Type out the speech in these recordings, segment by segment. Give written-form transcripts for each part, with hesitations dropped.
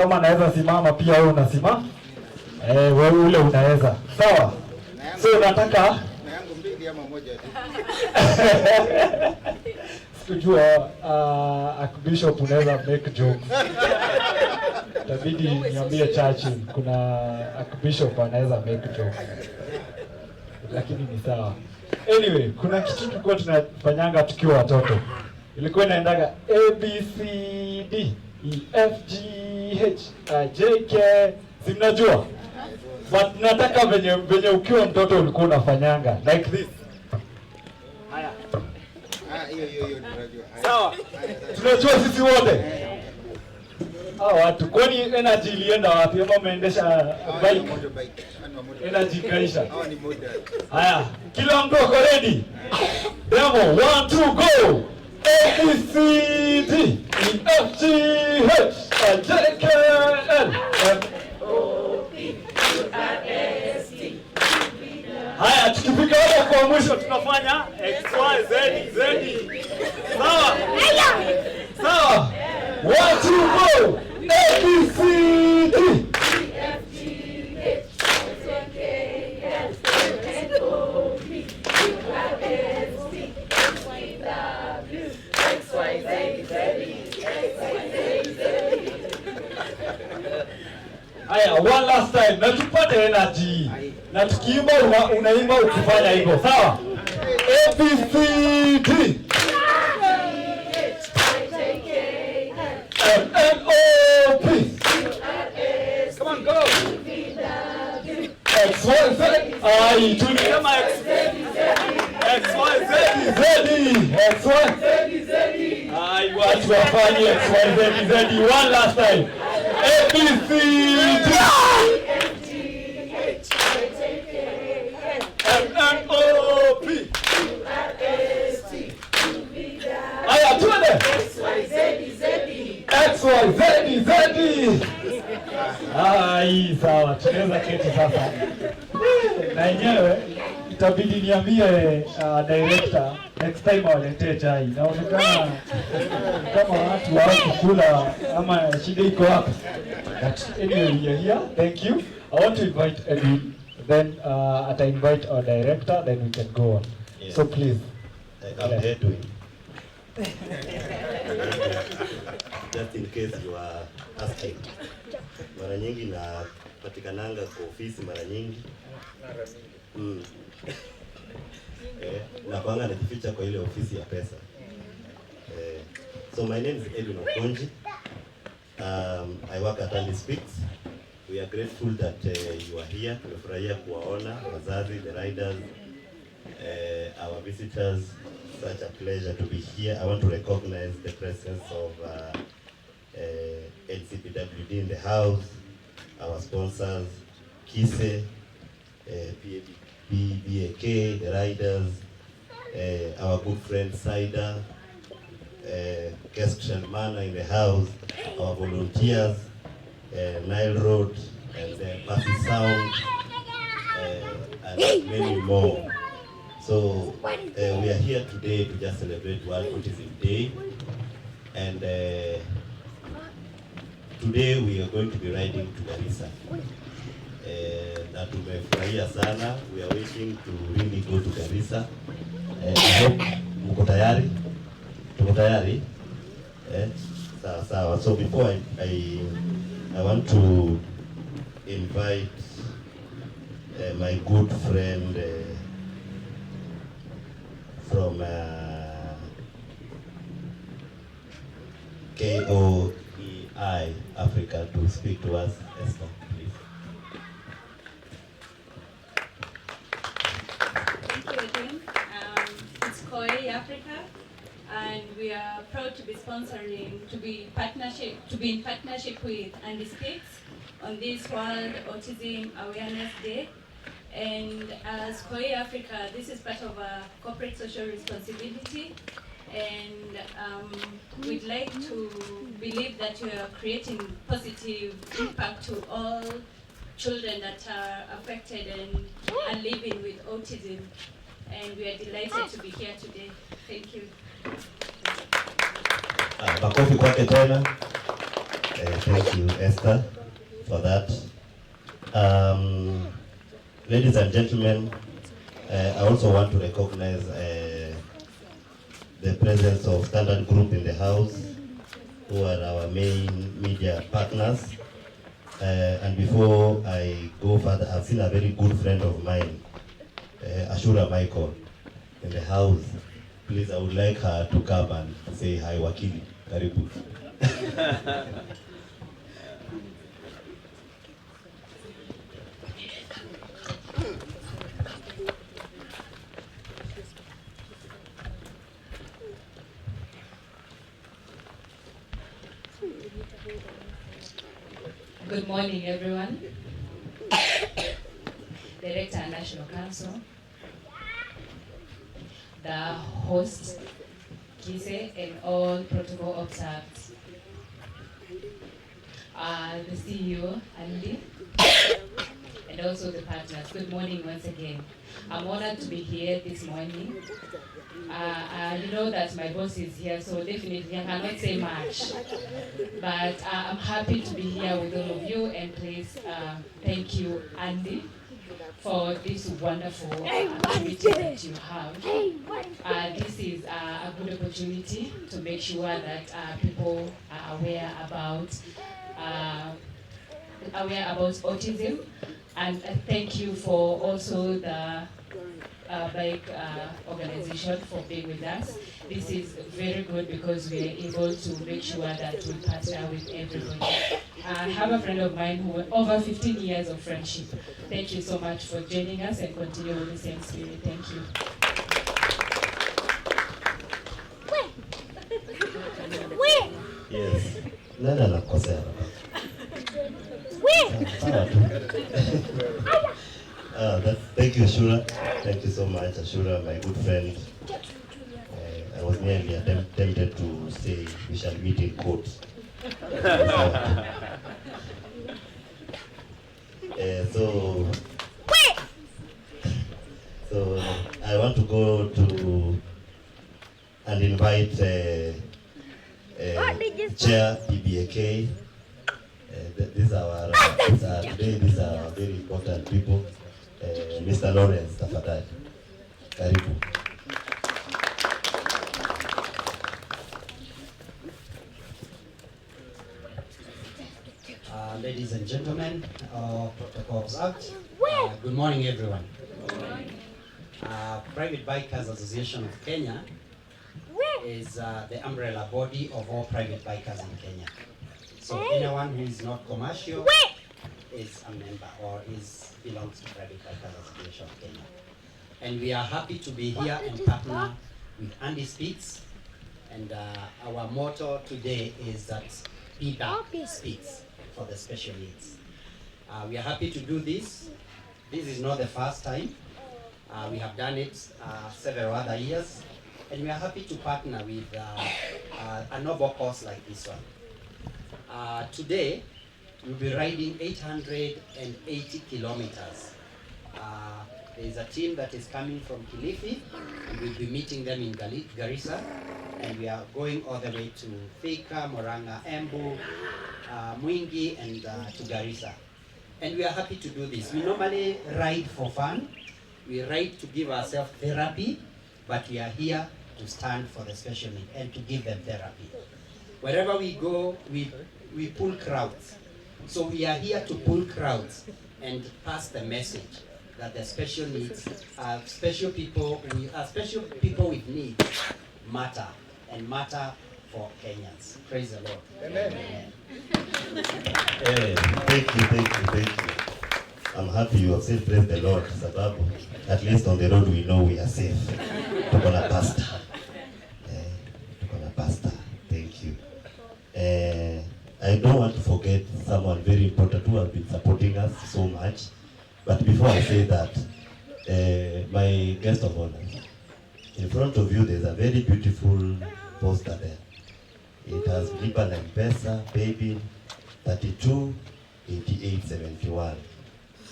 Kama naweza simama pia wewe unasimama. Wewe ule unaweza. Sawa? So nataka na yangu mbili ama moja tu. Sikujua Archbishop unaweza make joke. Tabidi niambie church kuna Archbishop anaweza make joke. Lakini ni sawa. Anyway, kuna kitu tulikuwa tunafanyanga tukiwa watoto. Ilikuwa inaendaga A B C D E F G H I J K. Si mnajua? But nataka venye ukiwa mtoto ulikuwa unafanyanga like this. Haya. Hiyo tunajua. Sawa. Tunajua sisi wote. Watu kwani energy ilienda wapi? Ama umeendesha bike? Energy kaisha. Haya, kila mtu ako ready. Demo 1 2 go. A B C D E F G H I J K L M O P Q R S T. Haya, tukifika hapo kwa mwisho tunafanya X Y Z Z. Sawa? Sawa. 1 2 go. A B C D E F G H I J K L M O P Q R S T X Y W X Y Z Z. Haya, one last time. Na tupate energy. Na tukiimba unaimba ukifanya hivyo. Sawa? A B C D M O P. Come on, go. X Y Z. Ai, tulisema X Y Z Z. X Y Z. Ai, watu wafanye X Y Z Z. One last time. A B C D F G H I J K L M O P Q R S T. Aya, tuende. X Y Z Z. X Y Z Z. Ai, sawa, tunaweza keti sasa. Na yenyewe itabidi niambie director next time waletee chai. Naonekana kama watu hawakula ama shida iko hapa. But anyway, we are here. Thank you. I want to invite Edwin. Then I invite our director. Then we can go on. Yes. So please. I'm Edwin. Just in case you are asking. Mara nyingi na patikananga kwa ofisi mara nyingi. Na kwanga najificha kwa ile ofisi ya pesa. So my name is Edwin Okonji. I work at Andy Speaks. We are grateful that you are here. Tumefurahia kuwaona wazazi, the riders, our visitors. Such a pleasure to be here. I want to recognize the presence of LCPWD in the house, our sponsors, Kise, BAK, the riders, our good friend Saida, guest Shalmana in the house, our volunteers, Nile Road, and Passy Sound, and many more. So we are here today to just celebrate World Autism Day, and today we are going to be riding to Garissa. Na tumefurahia sana. We are waiting to really go to Garissa. I hope mko tayari? Tuko tayari? Sawa sawa. So before I want to invite my good friend from KOEI Africa to speak to us. Esther, please. Thank you again. It's KOEI Africa, and we are proud to be sponsoring, to be in partnership with Andy Speaks on this World Autism Awareness Day. And as KOEI Africa, this is part of our corporate social responsibility, and we'd like to believe that we are creating positive impact to all children that are affected and are living with autism, and we are delighted to be here today. Thank you. Makofi kwake tena. Thank you, Esther, for that. Ladies and gentlemen, I also want to recognize the presence of Standard Group in the house, who are our main media partners. And before I go further, I've seen a very good friend of mine, Ashura Michael, in the house. Please, I would like her to come and say hi, Wakili. Karibu. Good morning, everyone. Director and National Council, the host, Kise, and all protocol observed. The CEO, Andy, and also the partners. Good morning once again. I'm honored to be here this morning. You know that my boss is here, so definitely I cannot say much. But I'm happy to be here with all of you, and please thank you, Andy, for this wonderful activity that you have. This is a good opportunity to make sure that people are aware about autism, and thank you for also the bike organization for being with us. This is very good because we are able to make sure that we partner with everybody. I have a friend of mine who had over 15 years of friendship. Thank you so much for joining us, and continue with the same spirit. Thank you. Yes. Nene anakosea. Thank you, Ashura. Thank you so much, Ashura, my good friend. I was nearly tempted to say we shall meet in court. So I want to go to and invite Chair PBAK. These are very important people. Mr. Lawrence, tafadhali. Karibu. Ladies and gentlemen, protocol observed. Good morning, everyone. Private Bikers Association of Kenya is the umbrella body of all private bikers in Kenya. So anyone who is not commercial is a member or belongs to Private Bikers Association of Kenya. And we are happy to be here and partner with Andy Speaks. And our motto today is that Peter Speaks for the special needs. We are happy to do this. This is not the first time. We have done it several other years. And we are happy to partner with a noble cause like this one. Today, we'll be riding 880 kilometers. There is a team that is coming from Kilifi, and we'll be meeting them in Garissa, and we are going all the way to Thika, Murang'a, Embu, Mwingi, and to Garissa. And we are happy to do this. We normally ride for fun. We ride to give ourselves therapy, but we are here to stand for the special need and to give them therapy. Wherever we go, we pull crowds. So we are here to pull crowds and pass the message that the special needs, special people with needs matter, and matter for Kenyans. Praise the Lord. Amen. Hey, thank you. I'm happy you have said praise the Lord, sababu at least on the road we know we are safe. Tuko na pastor. Thank you. I don't want to forget someone very important who has been supporting us so much. But before I say that, my guest of honor, in front of you there's a very beautiful poster there. It has Lipa na M-Pesa, Baby 328871.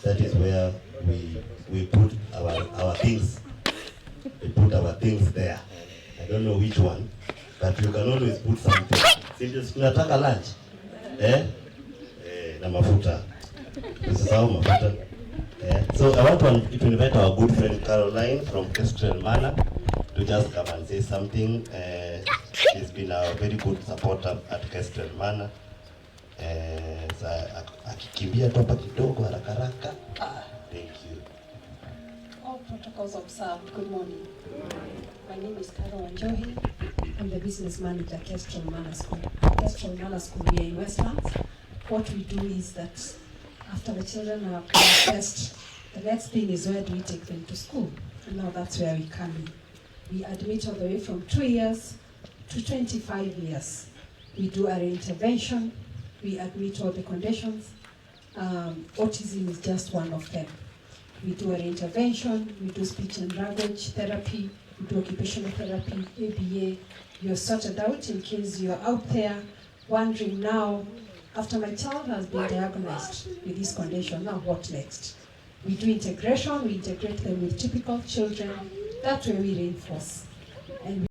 That is where we put our things. We put our things there. I don't know which one, but you can always put something. Since tunataka lunch, na mafuta. Usisahau mafuta. So I want to invite our good friend Caroline from Kestrel Manor to just come and say something. She's been a very good supporter at Kestrel Manor. Akikimbia tu hapa kidogo haraka haraka. Thank you. All protocols observed. Good morning. My name is Carol Wanjohi. I'm the business manager at Kestrel Manor School. Kestrel Manor School, we are in Westlands. What we do is that after the children are processed, the next thing is where do we take them to school? And now that's where we come in. We admit all the way from 2 years to 25 years. We do our intervention. We admit all the conditions. Autism is just one of them. We do our intervention. We do speech and language therapy. We do occupational therapy, ABA. You're sorted out in case you're out there wondering now, after my child has been diagnosed with this condition, now what next? We do integration, we integrate them with typical children. That way we reinforce. And